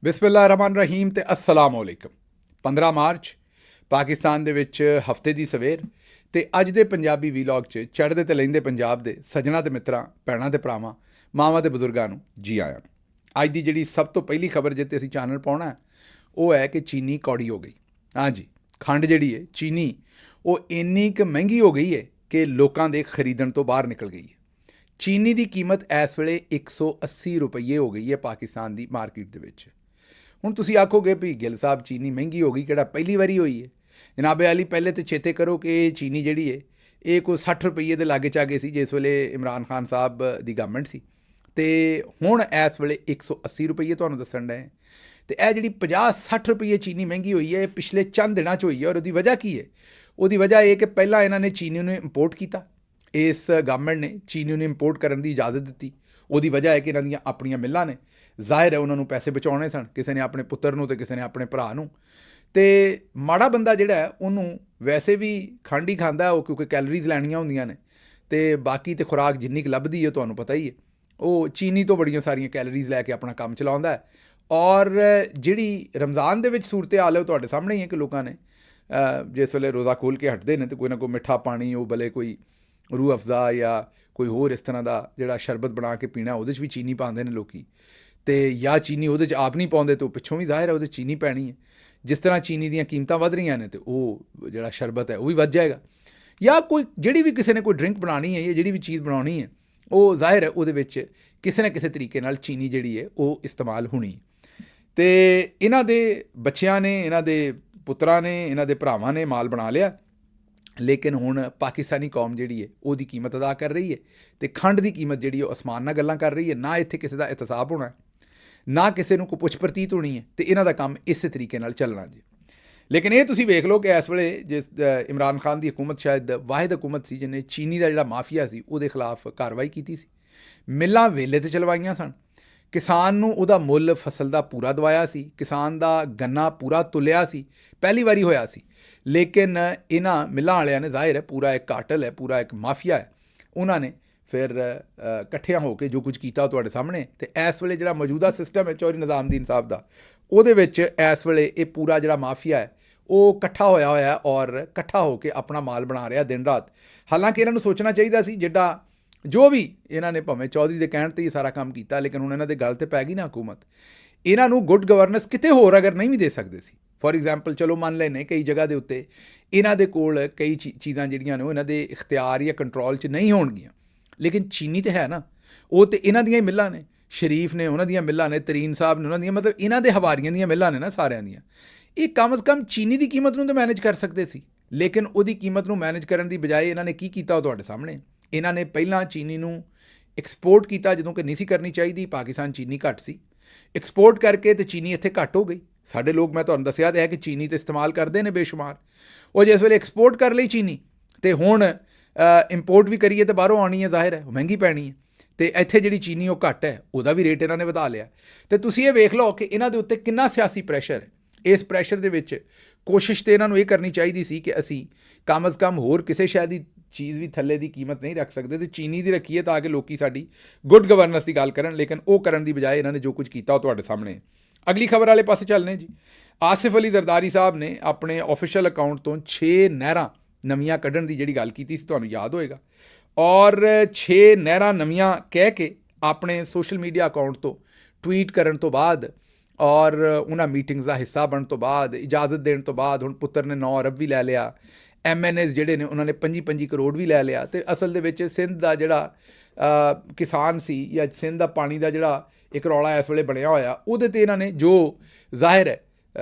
ਬਿਸਮਿਲ੍ਲਾਹਿਰਰਹਿਮਾਨਿਰਰਹੀਮ ਤੇ अस्सलाम वालेकुम। 15 ਮਾਰਚ ਪਾਕਿਸਤਾਨ ਦੇ ਵਿੱਚ ਹਫਤੇ ਦੀ ਸਵੇਰ ਤੇ ਅੱਜ ਦੇ ਪੰਜਾਬੀ ਵੀਲੌਗ 'ਚ ਚੜ੍ਹਦੇ ਤੇ ਲੈਂਦੇ ਪੰਜਾਬ ਦੇ ਸੱਜਣਾ ਤੇ ਮਿੱਤਰਾਂ, ਭੈਣਾਂ ਤੇ ਭਰਾਵਾਂ, ਮਾਵਾਂ ਤੇ ਬਜ਼ੁਰਗਾਂ ਨੂੰ ਜੀ ਆਇਆਂ ਨੂੰ। ਅੱਜ ਦੀ ਜਿਹੜੀ ਸਭ ਤੋਂ ਪਹਿਲੀ ਖਬਰ ਜਿੱਤੇ ਅਸੀਂ ਚਾਨਣ ਪਾਉਣਾ ਹੈ ਉਹ ਹੈ ਕਿ ਚੀਨੀ ਕੌੜੀ ਹੋ ਗਈ। ਹਾਂਜੀ, ਖੰਡ ਜਿਹੜੀ ਹੈ ਚੀਨੀ ਉਹ ਇੰਨੀ ਕੁ ਮਹਿੰਗੀ ਹੋ ਗਈ ਹੈ ਕਿ ਲੋਕਾਂ ਦੇ ਖਰੀਦਣ ਤੋਂ ਬਾਹਰ ਨਿਕਲ ਗਈ ਹੈ। ਚੀਨੀ ਦੀ ਕੀਮਤ ਇਸ ਵੇਲੇ 180 ਰੁਪਏ ਹੋ ਗਈ ਹੈ ਪਾਕਿਸਤਾਨ ਦੀ ਮਾਰਕੀਟ ਦੇ ਵਿੱਚ। ਹੁਣ ਤੁਸੀਂ ਆਖੋਗੇ ਵੀ ਗਿੱਲ ਸਾਹਿਬ ਚੀਨੀ ਮਹਿੰਗੀ ਹੋ ਗਈ, ਕਿਹੜਾ ਪਹਿਲੀ ਵਾਰੀ ਹੋਈ ਹੈ? ਜਨਾਬੇ ਅਲੀ, ਪਹਿਲੇ ਤਾਂ ਚੇਤੇ ਕਰੋ ਕਿ ਇਹ ਚੀਨੀ ਜਿਹੜੀ ਹੈ ਇਹ ਕੋਈ 60 ਰੁਪਏ ਦੇ ਲਾਗੇ ਚਾਗੇ ਸੀ ਜਿਸ ਵੇਲੇ ਇਮਰਾਨ ਖਾਨ ਸਾਹਿਬ ਦੀ ਗਵਰਨਮੈਂਟ ਸੀ, ਅਤੇ ਹੁਣ ਇਸ ਵੇਲੇ 180 ਰੁਪਏ ਤੁਹਾਨੂੰ ਦੱਸਣ ਡਏ। ਅਤੇ ਇਹ ਜਿਹੜੀ 50-60 ਰੁਪਏ ਚੀਨੀ ਮਹਿੰਗੀ ਹੋਈ ਹੈ ਇਹ ਪਿਛਲੇ ਚੰਦ ਦਿਨਾਂ 'ਚ ਹੋਈ ਹੈ। ਔਰ ਉਹਦੀ ਵਜ੍ਹਾ ਕੀ ਹੈ? ਉਹਦੀ ਵਜ੍ਹਾ ਇਹ ਕਿ ਪਹਿਲਾਂ ਇਹਨਾਂ ਨੇ ਚੀਨੀ ਨੂੰ ਇੰਪੋਰਟ ਕੀਤਾ, ਇਸ ਗਵਰਨਮੈਂਟ ਨੇ ਚੀਨੀ ਨੂੰ ਇੰਪੋਰਟ ਕਰਨ ਦੀ ਇਜਾਜ਼ਤ ਦਿੱਤੀ। ਉਹਦੀ ਵਜ੍ਹਾ ਹੈ ਕਿ ਇਹਨਾਂ ਦੀਆਂ ਆਪਣੀਆਂ ਮਿੱਲਾਂ ਨੇ, ਜ਼ਾਹਿਰ ਹੈ ਉਹਨਾਂ ਨੂੰ ਪੈਸੇ ਬਚਾਉਣੇ ਸਨ, ਕਿਸੇ ਨੇ ਆਪਣੇ ਪੁੱਤਰ ਨੂੰ ਅਤੇ ਕਿਸੇ ਨੇ ਆਪਣੇ ਭਰਾ ਨੂੰ। ਅਤੇ ਮਾੜਾ ਬੰਦਾ ਜਿਹੜਾ ਹੈ ਉਹਨੂੰ ਵੈਸੇ ਵੀ ਖੰਡ ਹੀ ਖਾਂਦਾ ਉਹ, ਕਿਉਂਕਿ ਕੈਲਰੀਜ਼ ਲੈਣੀਆਂ ਹੁੰਦੀਆਂ ਨੇ, ਅਤੇ ਬਾਕੀ ਤਾਂ ਖੁਰਾਕ ਜਿੰਨੀ ਕੁ ਲੱਭਦੀ ਹੈ ਤੁਹਾਨੂੰ ਪਤਾ ਹੀ ਹੈ। ਉਹ ਚੀਨੀ ਤੋਂ ਬੜੀਆਂ ਸਾਰੀਆਂ ਕੈਲਰੀਜ਼ ਲੈ ਕੇ ਆਪਣਾ ਕੰਮ ਚਲਾਉਂਦਾ ਹੈ। ਔਰ ਜਿਹੜੀ ਰਮਜ਼ਾਨ ਦੇ ਵਿੱਚ ਸੂਰਤ ਹਾਲ ਹੈ ਉਹ ਤੁਹਾਡੇ ਸਾਹਮਣੇ ਹੀ ਹੈ ਕਿ ਲੋਕਾਂ ਨੇ ਜਿਸ ਵੇਲੇ ਰੋਜ਼ਾ ਖੋਲ੍ਹ ਕੇ ਹਟਦੇ ਨੇ ਅਤੇ ਕੋਈ ਨਾ ਕੋਈ ਮਿੱਠਾ ਪਾਣੀ, ਉਹ ਭਲੇ ਕੋਈ ਰੂਹ ਅਫਜ਼ਾ ਜਾਂ ਕੋਈ ਹੋਰ ਇਸ ਤਰ੍ਹਾਂ ਦਾ ਜਿਹੜਾ ਸ਼ਰਬਤ ਬਣਾ ਕੇ ਪੀਣਾ, ਉਹਦੇ 'ਚ ਵੀ ਚੀਨੀ ਪਾਉਂਦੇ ਨੇ ਲੋਕ। ਅਤੇ ਜਾਂ ਚੀਨੀ ਉਹਦੇ 'ਚ ਆਪ ਨਹੀਂ ਪਾਉਂਦੇ ਤਾਂ ਉਹ ਪਿੱਛੋਂ ਵੀ ਜ਼ਾਹਿਰ ਹੈ ਉਹਦੇ ਚੀਨੀ ਪੈਣੀ ਹੈ। ਜਿਸ ਤਰ੍ਹਾਂ ਚੀਨੀ ਦੀਆਂ ਕੀਮਤਾਂ ਵੱਧ ਰਹੀਆਂ ਨੇ ਅਤੇ ਉਹ ਜਿਹੜਾ ਸ਼ਰਬਤ ਹੈ ਉਹ ਵੀ ਵੱਧ ਜਾਏਗਾ। ਜਾਂ ਕੋਈ ਜਿਹੜੀ ਵੀ ਕਿਸੇ ਨੇ ਕੋਈ ਡਰਿੰਕ ਬਣਾਉਣੀ ਹੈ ਜਾਂ ਜਿਹੜੀ ਵੀ ਚੀਜ਼ ਬਣਾਉਣੀ ਹੈ ਉਹ ਜ਼ਾਹਿਰ ਹੈ ਉਹਦੇ ਵਿੱਚ ਕਿਸੇ ਨਾ ਕਿਸੇ ਤਰੀਕੇ ਨਾਲ ਚੀਨੀ ਜਿਹੜੀ ਹੈ ਉਹ ਇਸਤੇਮਾਲ ਹੋਣੀ। ਅਤੇ ਇਹਨਾਂ ਦੇ ਬੱਚਿਆਂ ਨੇ, ਇਹਨਾਂ ਦੇ ਪੁੱਤਰਾਂ ਨੇ, ਇਹਨਾਂ ਦੇ ਭਰਾਵਾਂ ਨੇ ਮਾਲ ਬਣਾ ਲਿਆ, ਲੇਕਿਨ ਹੁਣ ਪਾਕਿਸਤਾਨੀ ਕੌਮ ਜਿਹੜੀ ਹੈ ਉਹਦੀ ਕੀਮਤ ਅਦਾ ਕਰ ਰਹੀ ਹੈ। ਅਤੇ ਖੰਡ ਦੀ ਕੀਮਤ ਜਿਹੜੀ ਉਹ ਅਸਮਾਨ ਨਾਲ ਗੱਲਾਂ ਕਰ ਰਹੀ ਹੈ। ਨਾ ਇੱਥੇ ਕਿਸੇ ਦਾ ਇਤਸਾਬ ਹੋਣਾ, ਨਾ ਕਿਸੇ ਨੂੰ ਕੋਈ ਪੁੱਛ ਪ੍ਰਤੀਤ ਹੋਣੀ ਹੈ, ਅਤੇ ਇਹਨਾਂ ਦਾ ਕੰਮ ਇਸੇ ਤਰੀਕੇ ਨਾਲ ਚੱਲਣਾ ਜੀ। ਲੇਕਿਨ ਇਹ ਤੁਸੀਂ ਵੇਖ ਲਓ ਕਿ ਇਸ ਵੇਲੇ ਜਿਸ ਇਮਰਾਨ ਖਾਨ ਦੀ ਹਕੂਮਤ ਸ਼ਾਇਦ ਵਾਹਿਦ ਹਕੂਮਤ ਸੀ ਜਿਹਨੇ ਚੀਨੀ ਦਾ ਜਿਹੜਾ ਮਾਫੀਆ ਸੀ ਉਹਦੇ ਖਿਲਾਫ ਕਾਰਵਾਈ ਕੀਤੀ ਸੀ। ਮਿੱਲਾਂ ਵੇਲੇ 'ਤੇ ਚਲਵਾਈਆਂ ਸਨ, ਕਿਸਾਨ ਨੂੰ ਉਹਦਾ ਮੁੱਲ ਫਸਲ ਦਾ ਪੂਰਾ ਦਵਾਇਆ ਸੀ, ਕਿਸਾਨ ਦਾ ਗੰਨਾ ਪੂਰਾ ਤੁਲਿਆ ਸੀ, ਪਹਿਲੀ ਵਾਰੀ ਹੋਇਆ ਸੀ। ਲੇਕਿਨ ਇਹਨਾਂ ਮਿੱਲਾਂ ਵਾਲਿਆਂ ਨੇ, ਜ਼ਾਹਿਰ ਹੈ ਪੂਰਾ ਇੱਕ ਕਾਟਲ ਹੈ, ਪੂਰਾ ਇੱਕ ਮਾਫੀਆ ਹੈ, ਉਹਨਾਂ ਨੇ ਫਿਰ ਇਕੱਠਿਆਂ ਹੋ ਕੇ ਜੋ ਕੁਝ ਕੀਤਾ ਉਹ ਤੁਹਾਡੇ ਸਾਹਮਣੇ। ਅਤੇ ਇਸ ਵੇਲੇ ਜਿਹੜਾ ਮੌਜੂਦਾ ਸਿਸਟਮ ਹੈ ਚੌਧਰੀ ਨਿਜ਼ਾਮੁਦੀਨ ਸਾਹਿਬ ਦਾ, ਉਹਦੇ ਵਿੱਚ ਇਸ ਵੇਲੇ ਇਹ ਪੂਰਾ ਜਿਹੜਾ ਮਾਫੀਆ ਹੈ ਉਹ ਇਕੱਠਾ ਹੋਇਆ ਔਰ ਇਕੱਠਾ ਹੋ ਕੇ ਆਪਣਾ ਮਾਲ ਬਣਾ ਰਿਹਾ ਦਿਨ ਰਾਤ। ਹਾਲਾਂਕਿ ਇਹਨਾਂ ਨੂੰ ਸੋਚਣਾ ਚਾਹੀਦਾ ਸੀ, ਜਿਹੜਾ ਜੋ ਵੀ ਇਹਨਾਂ ਨੇ ਭਾਵੇਂ ਚੌਧਰੀ ਦੇ ਕਹਿਣ 'ਤੇ ਹੀ ਸਾਰਾ ਕੰਮ ਕੀਤਾ, ਲੇਕਿਨ ਹੁਣ ਇਹਨਾਂ ਦੇ ਗਲ 'ਤੇ ਪੈ ਗਈ ਨਾ ਹਕੂਮਤ। ਇਹਨਾਂ ਨੂੰ ਗੁੱਡ ਗਵਰਨੈਂਸ ਕਿਤੇ ਹੋਰ ਅਗਰ ਨਹੀਂ ਵੀ ਦੇ ਸਕਦੇ ਸੀ, ਫੋਰ ਐਗਜ਼ਾਮਪਲ ਚਲੋ ਮੰਨ ਲੈਨੇ ਕਈ ਜਗ੍ਹਾ ਦੇ ਉੱਤੇ ਇਹਨਾਂ ਦੇ ਕੋਲ ਕਈ ਚੀਜ਼ਾਂ ਜਿਹੜੀਆਂ ਨੇ ਉਹ ਇਹਨਾਂ ਦੇ ਇਖਤਿਆਰ ਜਾਂ ਕੰਟਰੋਲ 'ਚ ਨਹੀਂ ਹੋਣਗੀਆਂ, ਲੇਕਿਨ ਚੀਨੀ ਤਾਂ ਹੈ ਨਾ, ਉਹ ਤਾਂ ਇਹਨਾਂ ਦੀਆਂ ਹੀ ਮਿੱਲਾਂ ਨੇ। ਸ਼ਰੀਫ ਨੇ ਉਹਨਾਂ ਦੀਆਂ ਮਿੱਲਾਂ ਨੇ, ਤਰੀਨ ਸਾਹਿਬ ਨੇ ਉਹਨਾਂ ਦੀਆਂ, ਮਤਲਬ ਇਹਨਾਂ ਦੇ ਹਵਾਰੀਆਂ ਦੀਆਂ ਮਿੱਲਾਂ ਨੇ ਨਾ ਸਾਰਿਆਂ ਦੀਆਂ। ਇਹ ਕਮ ਅਜ਼ ਕਮ ਚੀਨੀ ਦੀ ਕੀਮਤ ਨੂੰ ਤਾਂ ਮੈਨੇਜ ਕਰ ਸਕਦੇ ਸੀ, ਲੇਕਿਨ ਉਹਦੀ ਕੀਮਤ ਨੂੰ ਮੈਨੇਜ ਕਰਨ ਦੀ ਬਜਾਏ ਇਹਨਾਂ ਨੇ ਕੀ ਕੀਤਾ ਉਹ ਤੁਹਾਡੇ ਸਾਹਮਣੇ। ਇਹਨਾਂ ਨੇ ਪਹਿਲਾਂ ਚੀਨੀ ਨੂੰ ਐਕਸਪੋਰਟ ਕੀਤਾ ਜਦੋਂ ਕਿ ਨਹੀਂ ਸੀ ਕਰਨੀ ਚਾਹੀਦੀ। ਪਾਕਿਸਤਾਨ ਚੀਨੀ ਘੱਟ ਸੀ, ਐਕਸਪੋਰਟ ਕਰਕੇ ਤੇ ਚੀਨੀ ਇੱਥੇ ਘੱਟ ਹੋ ਗਈ। ਸਾਡੇ ਲੋਕ, ਮੈਂ ਤੁਹਾਨੂੰ ਦੱਸਿਆ ਤਾਂ ਹੈ ਕਿ ਚੀਨੀ ਤਾਂ ਇਸਤੇਮਾਲ ਕਰਦੇ ਨੇ ਬੇਸ਼ੁਮਾਰ। ਉਹ ਜਿਸ ਵੇਲੇ ਐਕਸਪੋਰਟ ਕਰ ਲਈ ਚੀਨੀ, ਅਤੇ ਹੁਣ ਇੰਪੋਰਟ ਵੀ ਕਰੀਏ ਤਾਂ ਬਾਹਰੋਂ ਆਉਣੀ ਹੈ, ਜ਼ਾਹਿਰ ਹੈ ਮਹਿੰਗੀ ਪੈਣੀ ਹੈ, ਅਤੇ ਇੱਥੇ ਜਿਹੜੀ ਚੀਨੀ ਉਹ ਘੱਟ ਹੈ, ਉਹਦਾ ਵੀ ਰੇਟ ਇਹਨਾਂ ਨੇ ਵਧਾ ਲਿਆ। ਅਤੇ ਤੁਸੀਂ ਇਹ ਵੇਖ ਲਓ ਕਿ ਇਹਨਾਂ ਦੇ ਉੱਤੇ ਕਿੰਨਾ ਸਿਆਸੀ ਪ੍ਰੈਸ਼ਰ ਹੈ। ਇਸ ਪ੍ਰੈਸ਼ਰ ਦੇ ਵਿੱਚ ਕੋਸ਼ਿਸ਼ ਤਾਂ ਇਹਨਾਂ ਨੂੰ ਇਹ ਕਰਨੀ ਚਾਹੀਦੀ ਸੀ ਕਿ ਅਸੀਂ ਕਮ ਅਜ਼ ਕਮ ਹੋਰ ਕਿਸੇ ਸ਼ੈ ਦੀ ਚੀਜ਼ ਵੀ ਥੱਲੇ ਦੀ ਕੀਮਤ ਨਹੀਂ ਰੱਖ ਸਕਦੇ ਅਤੇ ਚੀਨੀ ਦੀ ਰੱਖੀਏ ਤਾਂ ਕਿ ਲੋਕ ਸਾਡੀ ਗੁੱਡ ਗਵਰਨੈਂਸ ਦੀ ਗੱਲ ਕਰਨ, ਲੇਕਿਨ ਉਹ ਕਰਨ ਦੀ ਬਜਾਏ ਇਹਨਾਂ ਨੇ ਜੋ ਕੁਝ ਕੀਤਾ ਉਹ ਤੁਹਾਡੇ ਸਾਹਮਣੇ। ਅਗਲੀ ਖਬਰ ਵਾਲੇ ਪਾਸੇ ਚੱਲਨੇ ਜੀ। ਆਸਿਫ ਅਲੀ ਜ਼ਰਦਾਰੀ ਸਾਹਿਬ ਨੇ ਆਪਣੇ ਆਫੀਸ਼ੀਅਲ ਅਕਾਊਂਟ ਤੋਂ 6 ਨਹਿਰਾਂ ਨਵੀਆਂ ਕੱਢਣ ਦੀ ਜਿਹੜੀ ਗੱਲ ਕੀਤੀ ਸੀ, ਤੁਹਾਨੂੰ ਯਾਦ ਹੋਏਗਾ, ਔਰ 6 ਨਹਿਰਾਂ ਨਵੀਆਂ ਕਹਿ ਕੇ ਆਪਣੇ ਸੋਸ਼ਲ ਮੀਡੀਆ ਅਕਾਊਂਟ ਤੋਂ ਟਵੀਟ ਕਰਨ ਤੋਂ ਬਾਅਦ ਔਰ ਉਹਨਾਂ ਮੀਟਿੰਗਸ ਦਾ ਹਿੱਸਾ ਬਣਨ ਤੋਂ ਬਾਅਦ, ਇਜਾਜ਼ਤ ਦੇਣ ਤੋਂ ਬਾਅਦ ਹੁਣ ਪੁੱਤਰ ਨੇ 9 ਅਰਬ ਵੀ ਲੈ ਲਿਆ, MNAs ਜਿਹੜੇ ਨੇ ਉਹਨਾਂ ਨੇ 25-25 ਕਰੋੜ ਵੀ ਲੈ ਲਿਆ। ਅਤੇ ਅਸਲ ਦੇ ਵਿੱਚ ਸਿੰਧ ਦਾ ਜਿਹੜਾ ਕਿਸਾਨ ਸੀ ਜਾਂ ਸਿੰਧ ਦਾ ਪਾਣੀ ਦਾ ਜਿਹੜਾ ਇੱਕ ਰੌਲਾ ਇਸ ਵੇਲੇ ਬਣਿਆ ਹੋਇਆ, ਉਹਦੇ 'ਤੇ ਇਹਨਾਂ ਨੇ ਜੋ ਜ਼ਾਹਿਰ ਹੈ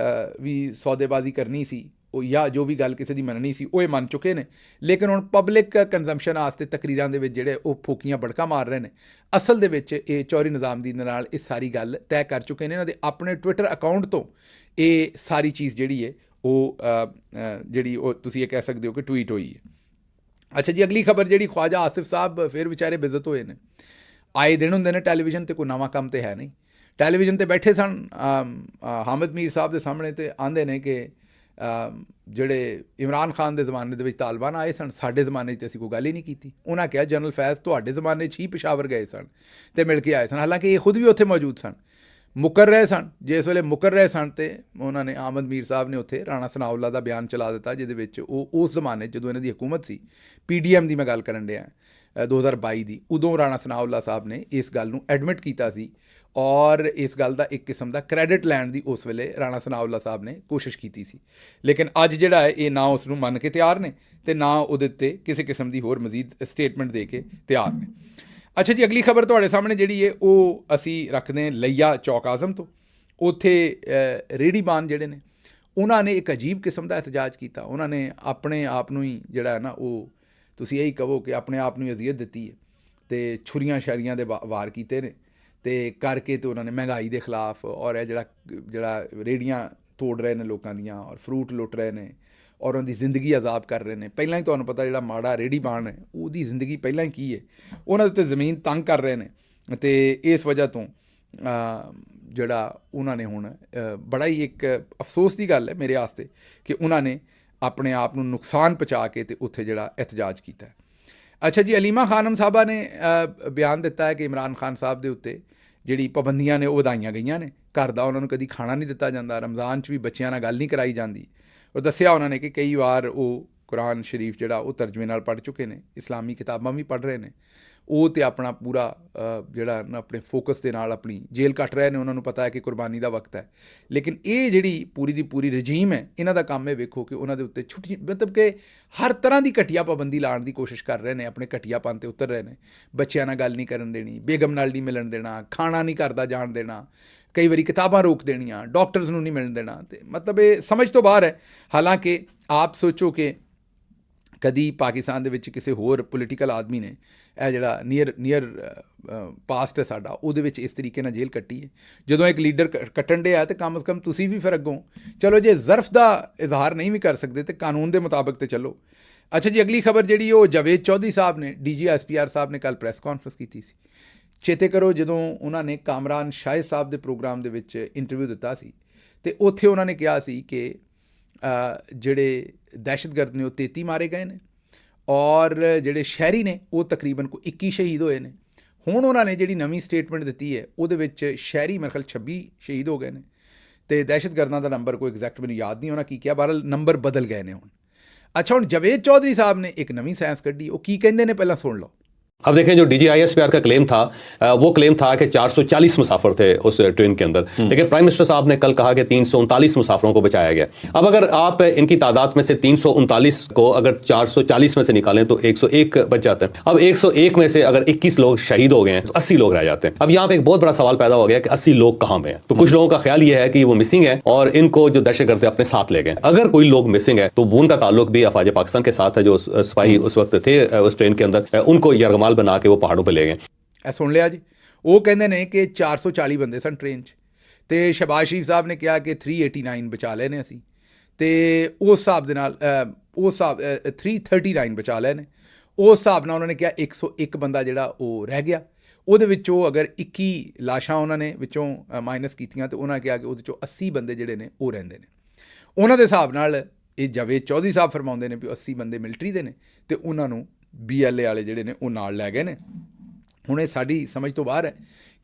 ਵੀ ਸੌਦੇਬਾਜ਼ੀ ਕਰਨੀ ਸੀ ਉਹ ਜਾਂ ਜੋ ਵੀ ਗੱਲ ਕਿਸੇ ਦੀ ਮੰਨਣੀ ਸੀ ਉਹ ਇਹ ਮੰਨ ਚੁੱਕੇ ਨੇ, ਲੇਕਿਨ ਹੁਣ ਪਬਲਿਕ ਕੰਜ਼ੰਪਸ਼ਨ ਵਾਸਤੇ ਤਕਰੀਰਾਂ ਦੇ ਵਿੱਚ ਜਿਹੜੇ ਉਹ ਫੂਕੀਆਂ ਬੜਕਾ ਮਾਰ ਰਹੇ ਨੇ। ਅਸਲ ਦੇ ਵਿੱਚ ਇਹ ਚੌਧਰੀ ਨਿਜ਼ਾਮੁਦੀਨ ਦੇ ਨਾਲ ਇਹ ਸਾਰੀ ਗੱਲ ਤੈਅ ਕਰ ਚੁੱਕੇ ਨੇ। ਇਹਨਾਂ ਦੇ ਆਪਣੇ ਟਵਿੱਟਰ ਅਕਾਊਂਟ ਤੋਂ ਇਹ ਸਾਰੀ ਚੀਜ਼ ਜਿਹੜੀ ਹੈ ਉਹ ਜਿਹੜੀ ਉਹ ਤੁਸੀਂ ਇਹ ਕਹਿ ਸਕਦੇ ਹੋ ਕਿ ਟਵੀਟ ਹੋਈ ਹੈ। ਅੱਛਾ ਜੀ, ਅਗਲੀ ਖਬਰ ਜਿਹੜੀ ਖਵਾਜਾ ਆਸਿਫ ਸਾਹਿਬ ਫਿਰ ਵਿਚਾਰੇ ਬੇਇੱਜ਼ਤ ਹੋਏ ਨੇ। ਆਏ ਦਿਨ ਹੁੰਦੇ ਨੇ ਟੈਲੀਵਿਜ਼ਨ 'ਤੇ, ਕੋਈ ਨਵਾਂ ਕੰਮ ਤਾਂ ਹੈ ਨਹੀਂ। ਟੈਲੀਵਿਜ਼ਨ 'ਤੇ ਬੈਠੇ ਸਨ ਹਾਮਿਦ ਮੀਰ ਸਾਹਿਬ ਦੇ ਸਾਹਮਣੇ, ਅਤੇ ਆਂਦੇ ਨੇ ਕਿ ਜਿਹੜੇ ਇਮਰਾਨ ਖਾਨ ਦੇ ਜ਼ਮਾਨੇ ਦੇ ਵਿੱਚ ਤਾਲਿਬਾਨ ਆਏ ਸਨ, ਸਾਡੇ ਜ਼ਮਾਨੇ 'ਚ ਅਸੀਂ ਕੋਈ ਗੱਲ ਹੀ ਨਹੀਂ ਕੀਤੀ। ਉਹਨਾਂ ਕਿਹਾ ਜਨਰਲ ਫੈਜ਼ ਤੁਹਾਡੇ ਜ਼ਮਾਨੇ 'ਚ ਹੀ ਪਿਸ਼ਾਵਰ ਗਏ ਸਨ ਅਤੇ ਮਿਲ ਕੇ ਆਏ ਸਨ, ਹਾਲਾਂਕਿ ਇਹ ਖੁਦ ਵੀ ਉੱਥੇ ਮੌਜੂਦ ਸਨ। ਮੁੱਕਰ ਰਹੇ ਸਨ। ਜਿਸ ਵੇਲੇ ਮੁੱਕਰ ਰਹੇ ਸਨ ਤੇ ਉਹਨਾਂ ਨੇ ਆਮਦ ਮੀਰ ਸਾਹਿਬ ਨੇ ਉੱਥੇ ਰਾਣਾ ਸਨਾਉਲਾ ਦਾ ਬਿਆਨ ਚਲਾ ਦਿੱਤਾ, ਜਿਹਦੇ ਵਿੱਚ ਉਹ ਉਸ ਜ਼ਮਾਨੇ ਜਦੋਂ ਇਹਨਾਂ ਦੀ ਹਕੂਮਤ ਸੀ, PDM ਦੀ ਮੈਂ ਗੱਲ ਕਰਨ ਡਿਆ 2022 ਦੀ, ਉਦੋਂ ਰਾਣਾ ਸਨਾਉਲਾ ਸਾਹਿਬ ਨੇ ਇਸ ਗੱਲ ਨੂੰ ਐਡਮਿਟ ਕੀਤਾ ਸੀ ਔਰ ਇਸ ਗੱਲ ਦਾ ਇੱਕ ਕਿਸਮ ਦਾ ਕ੍ਰੈਡਿਟ ਲੈਣ ਦੀ ਉਸ ਵੇਲੇ ਰਾਣਾ ਸਨਾਉਲਾ ਸਾਹਿਬ ਨੇ ਕੋਸ਼ਿਸ਼ ਕੀਤੀ ਸੀ। ਲੇਕਿਨ ਅੱਜ ਜਿਹੜਾ ਹੈ ਇਹ ਨਾ ਉਸ ਨੂੰ ਮੰਨ ਕੇ ਤਿਆਰ ਨੇ ਤੇ ਨਾ ਉਹਦੇ ਉੱਤੇ ਕਿਸੇ ਕਿਸਮ ਦੀ ਹੋਰ ਮਜ਼ੀਦ ਸਟੇਟਮੈਂਟ ਦੇ ਕੇ ਤਿਆਰ ਨੇ। ਅੱਛਾ ਜੀ, ਅਗਲੀ ਖਬਰ ਤੁਹਾਡੇ ਸਾਹਮਣੇ ਜਿਹੜੀ ਹੈ ਉਹ ਅਸੀਂ ਰੱਖਦੇ ਹਾਂ ਲਈਆ ਚੌਕ ਆਜ਼ਮ ਤੋਂ। ਉੱਥੇ ਰੇਹੜੀਬਾਨ ਜਿਹੜੇ ਨੇ ਉਹਨਾਂ ਨੇ ਇੱਕ ਅਜੀਬ ਕਿਸਮ ਦਾ ਇhtਜਾਜ ਕੀਤਾ। ਉਹਨਾਂ ਨੇ ਆਪਣੇ ਆਪ ਨੂੰ ਹੀ ਜਿਹੜਾ ਹੈ ਨਾ, ਉਹ ਤੁਸੀਂ ਇਹੀ ਕਹੋ ਕਿ ਆਪਣੇ ਆਪ ਨੂੰ ਅਜ਼ੀਅਤ ਦਿੱਤੀ ਹੈ ਅਤੇ ਛੁਰੀਆਂ ਛਾਰੀਆਂ ਦੇ ਵਾਰ ਕੀਤੇ ਨੇ ਅਤੇ ਕਰਕੇ ਤੇ ਉਹਨਾਂ ਨੇ ਮਹਿੰਗਾਈ ਦੇ ਖਿਲਾਫ ਔਰ ਇਹ ਜਿਹੜਾ ਰੇਹੜੀਆਂ ਤੋੜ ਰਹੇ ਨੇ ਲੋਕਾਂ ਦੀਆਂ ਔਰ ਫਰੂਟ ਲੁੱਟ ਰਹੇ ਨੇ ਔਰ ਉਹਨਾਂ ਦੀ ਜ਼ਿੰਦਗੀ ਅਜ਼ਾਬ ਕਰ ਰਹੇ ਨੇ। ਪਹਿਲਾਂ ਹੀ ਤੁਹਾਨੂੰ ਪਤਾ ਜਿਹੜਾ ਮਾੜਾ ਰੇਹੜੀਬਾਨ ਹੈ ਉਹਦੀ ਜ਼ਿੰਦਗੀ ਪਹਿਲਾਂ ਹੀ ਕੀ ਹੈ, ਉਹਨਾਂ ਦੇ ਉੱਤੇ ਜ਼ਮੀਨ ਤੰਗ ਕਰ ਰਹੇ ਨੇ ਅਤੇ ਇਸ ਵਜ੍ਹਾ ਤੋਂ ਜਿਹੜਾ ਉਹਨਾਂ ਨੇ ਹੁਣ ਬੜਾ ਹੀ ਇੱਕ ਅਫਸੋਸ ਦੀ ਗੱਲ ਹੈ ਮੇਰੇ ਵਾਸਤੇ ਕਿ ਉਹਨਾਂ ਨੇ ਆਪਣੇ ਆਪ ਨੂੰ ਨੁਕਸਾਨ ਪਹੁੰਚਾ ਕੇ ਤੇ ਉੱਥੇ ਜਿਹੜਾ ਇhtਜਾਜ ਕੀਤਾ। ਅੱਛਾ ਜੀ, ਅਲੀਮਾ ਖਾਨਮ ਸਾਹਿਬਾ ਨੇ ਬਿਆਨ ਦਿੱਤਾ ਹੈ ਕਿ ਇਮਰਾਨ ਖਾਨ ਸਾਹਿਬ ਦੇ ਉੱਤੇ ਜਿਹੜੀ ਪਾਬੰਦੀਆਂ ਨੇ ਉਹ ਵਧਾਈਆਂ ਗਈਆਂ ਨੇ। ਘਰ ਦਾ ਉਹਨਾਂ ਨੂੰ ਕਦੀ ਖਾਣਾ ਨਹੀਂ ਦਿੱਤਾ ਜਾਂਦਾ, ਰਮਜ਼ਾਨ 'ਚ ਵੀ ਬੱਚਿਆਂ ਨਾਲ ਗੱਲ ਨਹੀਂ ਕਰਾਈ ਜਾਂਦੀ। ਉਹ ਦੱਸਿਆ ਉਹਨਾਂ ਨੇ ਕਿ ਕਈ ਵਾਰ ਉਹ ਕੁਰਾਨ ਸ਼ਰੀਫ ਜਿਹੜਾ ਉਹ ਤਰਜਮੇ ਨਾਲ ਪੜ੍ਹ ਚੁੱਕੇ ਨੇ, ਇਸਲਾਮੀ ਕਿਤਾਬਾਂ ਵੀ ਪੜ੍ਹ ਰਹੇ ਨੇ। ਉਹ ਤੇ ਆਪਣਾ ਪੂਰਾ ਜਿਹੜਾ ਆਪਣੇ ਫੋਕਸ ਦੇ ਨਾਲ ਆਪਣੀ ਜੇਲ੍ਹ ਕੱਟ ਰਹੇ ਨੇ। ਉਹਨਾਂ ਨੂੰ ਪਤਾ ਹੈ ਕਿ ਕੁਰਬਾਨੀ ਦਾ ਵਕਤ ਹੈ। ਲੇਕਿਨ ਇਹ ਜਿਹੜੀ ਪੂਰੀ ਦੀ ਪੂਰੀ ਰਜੀਮ ਹੈ, ਇਹਨਾਂ ਦਾ ਕੰਮ ਇਹ ਵੇਖੋ ਕਿ ਉਹਨਾਂ ਦੇ ਉੱਤੇ ਛੁੱਟੀ ਮਤਲਬ ਕਿ ਹਰ ਤਰ੍ਹਾਂ ਦੀ ਘਟੀਆ ਪਾਬੰਦੀ ਲਾਉਣ ਦੀ ਕੋਸ਼ਿਸ਼ ਕਰ ਰਹੇ ਨੇ, ਆਪਣੇ ਘਟੀਆਪਨ 'ਤੇ ਉਤਰ ਰਹੇ ਨੇ। ਬੱਚਿਆਂ ਨਾਲ ਗੱਲ ਨਹੀਂ ਕਰਨ ਦੇਣੀ, ਬੇਗਮ ਨਾਲ ਨਹੀਂ ਮਿਲਣ ਦੇਣਾ, ਖਾਣਾ ਨਹੀਂ ਘਰ ਦਾ ਜਾਣ ਦੇਣਾ, ਕਈ ਵਾਰੀ ਕਿਤਾਬਾਂ ਰੋਕ ਦੇਣੀਆਂ, ਡਾਕਟਰਸ ਨੂੰ ਨਹੀਂ ਮਿਲਣ ਦੇਣਾ। ਅਤੇ ਮਤਲਬ ਇਹ ਸਮਝ ਤੋਂ ਬਾਹਰ ਹੈ। ਹਾਲਾਂਕਿ ਆਪ ਸੋਚੋ ਕਿ ਕਦੀ ਪਾਕਿਸਤਾਨ ਦੇ ਵਿੱਚ ਕਿਸੇ ਹੋਰ ਪੋਲੀਟੀਕਲ ਆਦਮੀ ਨੇ ਇਹ ਜਿਹੜਾ ਨੀਅਰ ਪਾਸਟ ਹੈ ਸਾਡਾ, ਉਹਦੇ ਵਿੱਚ ਇਸ ਤਰੀਕੇ ਨਾਲ ਜੇਲ੍ਹ ਕੱਟੀ ਹੈ। ਜਦੋਂ ਇੱਕ ਲੀਡਰ ਕੱਟਣ ਡਿਆ ਤਾਂ ਕਮ ਅਜ਼ ਕਮ ਤੁਸੀਂ ਵੀ ਫਿਰ ਅੱਗੋਂ ਚਲੋ, ਜੇ ਜ਼ਰਫ ਦਾ ਇਜ਼ਹਾਰ ਨਹੀਂ ਵੀ ਕਰ ਸਕਦੇ ਤਾਂ ਕਾਨੂੰਨ ਦੇ ਮੁਤਾਬਕ ਤੇ ਚੱਲੋ। ਅੱਛਾ ਜੀ, ਅਗਲੀ ਖਬਰ ਜਿਹੜੀ ਉਹ ਜਾਵੇਦ ਚੌਧਰੀ ਸਾਹਿਬ ਨੇ, DG SPR ਸਾਹਿਬ ਨੇ ਕੱਲ੍ਹ ਪ੍ਰੈਸ ਕਾਨਫਰੰਸ ਕੀਤੀ ਸੀ। ਚੇਤੇ ਕਰੋ ਜਦੋਂ ਉਹਨਾਂ ਨੇ ਕਾਮਰਾਨ ਸ਼ਾਹਿਦ ਸਾਹਿਬ ਦੇ ਪ੍ਰੋਗਰਾਮ ਦੇ ਵਿੱਚ ਇੰਟਰਵਿਊ ਦਿੱਤਾ ਸੀ ਅਤੇ ਉੱਥੇ ਉਹਨਾਂ ਨੇ ਕਿਹਾ ਸੀ ਕਿ ਜਿਹੜੇ ਦਹਿਸ਼ਤਗਰਦ ਨੇ ਉਹ 33 ਮਾਰੇ ਗਏ ਨੇ ਔਰ ਜਿਹੜੇ ਸ਼ਹਿਰੀ ਨੇ ਉਹ ਤਕਰੀਬਨ ਕੋਈ 21 ਸ਼ਹੀਦ ਹੋਏ ਨੇ। ਹੁਣ ਉਹਨਾਂ ਨੇ ਜਿਹੜੀ ਨਵੀਂ ਸਟੇਟਮੈਂਟ ਦਿੱਤੀ ਹੈ ਉਹਦੇ ਵਿੱਚ ਸ਼ਹਿਰੀ ਮੇਰੇ ਖਿਆਲ 26 ਸ਼ਹੀਦ ਹੋ ਗਏ ਨੇ ਅਤੇ ਦਹਿਸ਼ਤਗਰਦਾਂ ਦਾ ਨੰਬਰ ਕੋਈ ਐਗਜ਼ੈਕਟ ਮੈਨੂੰ ਯਾਦ ਨਹੀਂ ਉਹਨਾਂ ਕੀ ਕਿਹਾ, ਬਹਰਹਾਲ ਨੰਬਰ ਬਦਲ ਗਏ ਨੇ ਹੁਣ। ਅੱਛਾ, ਹੁਣ ਜਾਵੇਦ ਚੌਧਰੀ ਸਾਹਿਬ ਨੇ ਇੱਕ ਨਵੀਂ ਸਾਇੰਸ ਕੱਢੀ, ਉਹ ਕੀ ਕਹਿੰਦੇ ਨੇ ਪਹਿਲਾਂ ਸੁਣ ਲਓ। अब देखें, जो DG SPR का क्लेम था वो क्लेम था कि 440 मुसाफिर थे उस ट्रेन के अंदर, लेकिन प्राइम मिनिस्टर साहब ने कल कहा कि 339 मुसाफिरों को बचाया गया। अब अगर आप इनकी तादाद में से 339 को अगर 440 में से निकालें तो 101 बच जाते हैं। अब 101 में से अगर 21 लोग शहीद हो गए हैं तो 80 लोग रह जाते हैं। अब यहाँ पे एक बहुत बड़ा सवाल पैदा हो गया कि 80 लोग कहाँ पे हैं। तो कुछ लोगों का ख्याल ये है कि वो मिसिंग है और इनको जो दहशतगर्द अपने साथ ले गए। अगर कोई लोग मिसिंग है तो उनका ताल्लुक भी अफवाज पाकिस्तान के साथ है। जो सिपाही उस वक्त थे उस ट्रेन के अंदर, उनको यरगमाल बना के वो पहाड़ों ले गए। ਇਹ ਸੁਣ ਲਿਆ ਜੀ। ਉਹ ਕਹਿੰਦੇ ਨੇ ਕਿ 440 ਬੰਦੇ ਸਨ ਟ੍ਰੇਨ 'ਚ ਅਤੇ ਸ਼ਹਬਾਜ਼ ਸ਼ਰੀਫ ਸਾਹਿਬ ਨੇ ਕਿਹਾ ਕਿ 389 ਬਚਾ ਲਏ ਨੇ ਅਸੀਂ, ਅਤੇ ਉਸ ਹਿਸਾਬ ਦੇ ਨਾਲ 339 ਬਚਾ ਲਏ ਨੇ। ਉਸ ਹਿਸਾਬ ਨਾਲ ਉਹਨਾਂ ਨੇ ਕਿਹਾ 101 ਬੰਦਾ ਜਿਹੜਾ ਉਹ ਰਹਿ ਗਿਆ। ਉਹਦੇ ਵਿੱਚੋਂ ਅਗਰ 21 ਲਾਸ਼ਾਂ ਉਹਨਾਂ ਨੇ ਵਿੱਚੋਂ ਮਾਈਨਸ ਕੀਤੀਆਂ ਅਤੇ ਉਹਨਾਂ ਨੇ ਕਿਹਾ ਕਿ ਉਹਦੇ 'ਚੋਂ 80 ਬੰਦੇ ਜਿਹੜੇ ਨੇ ਉਹ ਰਹਿੰਦੇ ਨੇ। ਉਹਨਾਂ ਦੇ ਹਿਸਾਬ ਨਾਲ ਇਹ ਜਾਵੇਦ ਚੌਧਰੀ ਸਾਹਿਬ ਫਰਮਾਉਂਦੇ ਨੇ ਵੀ 80 ਬੰਦੇ ਮਿਲਟਰੀ ਦੇ ਨੇ ਅਤੇ ਉਹਨਾਂ ਨੂੰ BLA ਵਾਲੇ ਜਿਹੜੇ ਨੇ ਉਹ ਨਾਲ ਲੈ ਗਏ ਨੇ। ਹੁਣ ਇਹ ਸਾਡੀ ਸਮਝ ਤੋਂ ਬਾਹਰ ਹੈ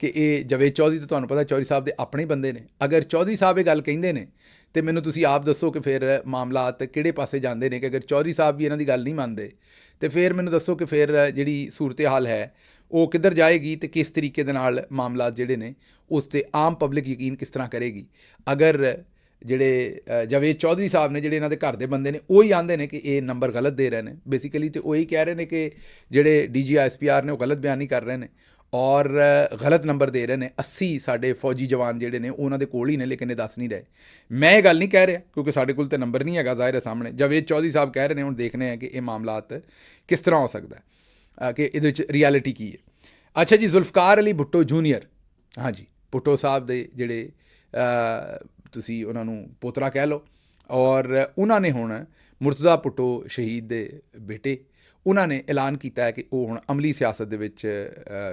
ਕਿ ਇਹ ਜਾਵੇਦ ਚੌਧਰੀ ਤਾਂ ਤੁਹਾਨੂੰ ਪਤਾ ਚੌਧਰੀ ਸਾਹਿਬ ਦੇ ਆਪਣੇ ਬੰਦੇ ਨੇ। ਅਗਰ ਚੌਧਰੀ ਸਾਹਿਬ ਇਹ ਗੱਲ ਕਹਿੰਦੇ ਨੇ ਅਤੇ ਮੈਨੂੰ ਤੁਸੀਂ ਆਪ ਦੱਸੋ ਕਿ ਫਿਰ ਮਾਮਲਾਤ ਕਿਹੜੇ ਪਾਸੇ ਜਾਂਦੇ ਨੇ। ਕਿ ਅਗਰ ਚੌਧਰੀ ਸਾਹਿਬ ਵੀ ਇਹਨਾਂ ਦੀ ਗੱਲ ਨਹੀਂ ਮੰਨਦੇ ਅਤੇ ਫਿਰ ਮੈਨੂੰ ਦੱਸੋ ਕਿ ਫਿਰ ਜਿਹੜੀ ਸੂਰਤ ਹਾਲ ਹੈ ਉਹ ਕਿੱਧਰ ਜਾਏਗੀ ਅਤੇ ਕਿਸ ਤਰੀਕੇ ਦੇ ਨਾਲ ਮਾਮਲਾਤ ਜਿਹੜੇ ਨੇ ਉਸ 'ਤੇ ਆਮ ਪਬਲਿਕ ਯਕੀਨ ਕਿਸ ਤਰ੍ਹਾਂ ਕਰੇਗੀ। ਅਗਰ ਜਿਹੜੇ ਜਾਵੇਦ ਚੌਧਰੀ ਸਾਹਿਬ ਨੇ ਜਿਹੜੇ ਇਹਨਾਂ ਦੇ ਘਰ ਦੇ ਬੰਦੇ ਨੇ ਉਹ ਹੀ ਆਉਂਦੇ ਨੇ ਕਿ ਇਹ ਨੰਬਰ ਗਲਤ ਦੇ ਰਹੇ ਨੇ ਬੇਸਿਕਲੀ, ਅਤੇ ਉਹ ਹੀ ਕਹਿ ਰਹੇ ਨੇ ਕਿ ਜਿਹੜੇ DG SPR ਨੇ ਉਹ ਗਲਤ ਬਿਆਨੀ ਕਰ ਰਹੇ ਨੇ ਔਰ ਗਲਤ ਨੰਬਰ ਦੇ ਰਹੇ ਨੇ। 80 ਸਾਡੇ ਫੌਜੀ ਜਵਾਨ ਜਿਹੜੇ ਨੇ ਉਹਨਾਂ ਦੇ ਕੋਲ ਹੀ ਨੇ, ਲੇਕਿਨ ਇਹ ਦੱਸ ਨਹੀਂ ਰਹੇ। ਮੈਂ ਇਹ ਗੱਲ ਨਹੀਂ ਕਹਿ ਰਿਹਾ ਕਿਉਂਕਿ ਸਾਡੇ ਕੋਲ ਤਾਂ ਨੰਬਰ ਨਹੀਂ ਹੈਗਾ, ਜ਼ਾਹਿਰ ਹੈ ਸਾਹਮਣੇ ਜਾਵੇਦ ਚੌਧਰੀ ਸਾਹਿਬ ਕਹਿ ਰਹੇ ਨੇ। ਹੁਣ ਦੇਖਦੇ ਹਾਂ ਕਿ ਇਹ ਮਾਮਲਾਤ ਕਿਸ ਤਰ੍ਹਾਂ ਹੋ ਸਕਦਾ ਕਿ ਇਹਦੇ ਵਿੱਚ ਰਿਐਲਿਟੀ ਕੀ ਹੈ। ਅੱਛਾ ਜੀ, ਜ਼ੁਲਫਕਾਰ ਅਲੀ ਭੁੱਟੋ ਜੂਨੀਅਰ, ਹਾਂਜੀ ਭੁੱਟੋ ਸਾਹਿਬ ਦੇ ਜਿਹੜੇ ਤੁਸੀਂ ਉਹਨਾਂ ਨੂੰ ਪੋਤਰਾ ਕਹਿ ਲਓ, ਔਰ ਉਹਨਾਂ ਨੇ ਹੁਣ ਮੁਰਤਜ਼ਾ ਭੁੱਟੋ ਸ਼ਹੀਦ ਦੇ ਬੇਟੇ, ਉਹਨਾਂ ਨੇ ਐਲਾਨ ਕੀਤਾ ਹੈ ਕਿ ਉਹ ਹੁਣ ਅਮਲੀ ਸਿਆਸਤ ਦੇ ਵਿੱਚ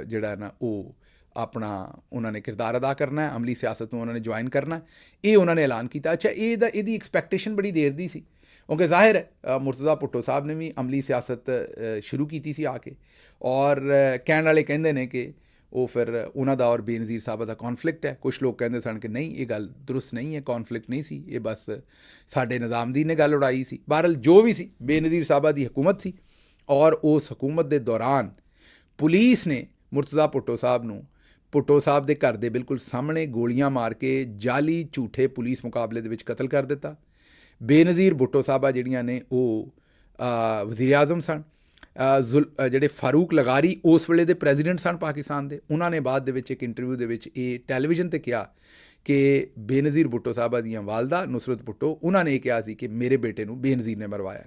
ਜਿਹੜਾ ਨਾ ਉਹ ਆਪਣਾ ਉਹਨਾਂ ਨੇ ਕਿਰਦਾਰ ਅਦਾ ਕਰਨਾ ਹੈ, ਅਮਲੀ ਸਿਆਸਤ ਨੂੰ ਉਹਨਾਂ ਨੇ ਜੁਆਇਨ ਕਰਨਾ, ਇਹ ਉਹਨਾਂ ਨੇ ਐਲਾਨ ਕੀਤਾ। ਅੱਛਾ, ਇਹਦੀ ਐਕਸਪੈਕਟੇਸ਼ਨ ਬੜੀ ਦੇਰ ਦੀ ਸੀ ਕਿਉਂਕਿ ਜ਼ਾਹਿਰ ਹੈ ਮੁਰਤਜ਼ਾ ਭੁੱਟੋ ਸਾਹਿਬ ਨੇ ਵੀ ਅਮਲੀ ਸਿਆਸਤ ਸ਼ੁਰੂ ਕੀਤੀ ਸੀ ਆ ਕੇ, ਔਰ ਕਹਿਣ ਵਾਲੇ ਕਹਿੰਦੇ ਨੇ ਕਿ ਉਹ ਫਿਰ ਉਹਨਾਂ ਦਾ ਔਰ ਬੇਨਜ਼ੀਰ ਸਾਹਿਬ ਦਾ ਕੌਨਫਲਿਕਟ ਹੈ। ਕੁਝ ਲੋਕ ਕਹਿੰਦੇ ਸਨ ਕਿ ਨਹੀਂ, ਇਹ ਗੱਲ ਦਰੁਸਤ ਨਹੀਂ ਹੈ, ਕੌਨਫਲਿਕਟ ਨਹੀਂ ਸੀ, ਇਹ ਬਸ ਸਾਡੇ ਨਿਜ਼ਾਮਦੀਨ ਨੇ ਗੱਲ ਉਡਾਈ ਸੀ। ਬਹਰਹਾਲ ਜੋ ਵੀ ਸੀ, ਬੇਨਜ਼ੀਰ ਸਾਹਿਬ ਦੀ ਹਕੂਮਤ ਸੀ ਔਰ ਉਸ ਹਕੂਮਤ ਦੇ ਦੌਰਾਨ ਪੁਲਿਸ ਨੇ ਮੁਰਤਜ਼ਾ ਭੁੱਟੋ ਸਾਹਿਬ ਨੂੰ ਭੁੱਟੋ ਸਾਹਿਬ ਦੇ ਘਰ ਦੇ ਬਿਲਕੁਲ ਸਾਹਮਣੇ ਗੋਲੀਆਂ ਮਾਰ ਕੇ ਜਾਲੀ ਝੂਠੇ ਪੁਲਿਸ ਮੁਕਾਬਲੇ ਦੇ ਵਿੱਚ ਕਤਲ ਕਰ ਦਿੱਤਾ। ਬੇਨਜ਼ੀਰ ਭੁੱਟੋ ਸਾਹਿਬਾ ਜਿਹੜੀਆਂ ਨੇ ਉਹ ਵਜ਼ੀਰ ਆਜ਼ਮ ਸਨ। ਜਿਹੜੇ ਫਾਰੂਕ ਲਗਾਰੀ ਉਸ ਵੇਲੇ ਦੇ ਪ੍ਰੈਜ਼ੀਡੈਂਟ ਸਨ ਪਾਕਿਸਤਾਨ ਦੇ, ਉਹਨਾਂ ਨੇ ਬਾਅਦ ਦੇ ਵਿੱਚ ਇੱਕ ਇੰਟਰਵਿਊ ਦੇ ਵਿੱਚ ਇਹ ਟੈਲੀਵਿਜ਼ਨ 'ਤੇ ਕਿਹਾ ਕਿ ਬੇਨਜ਼ੀਰ ਭੁੱਟੋ ਸਾਹਿਬਾ ਦੀਆਂ ਵਾਲਦਾ ਨੁਸਰਤ ਭੁੱਟੋ, ਉਹਨਾਂ ਨੇ ਇਹ ਕਿਹਾ ਸੀ ਕਿ ਮੇਰੇ ਬੇਟੇ ਨੂੰ ਬੇਨਜ਼ੀਰ ਨੇ ਮਰਵਾਇਆ।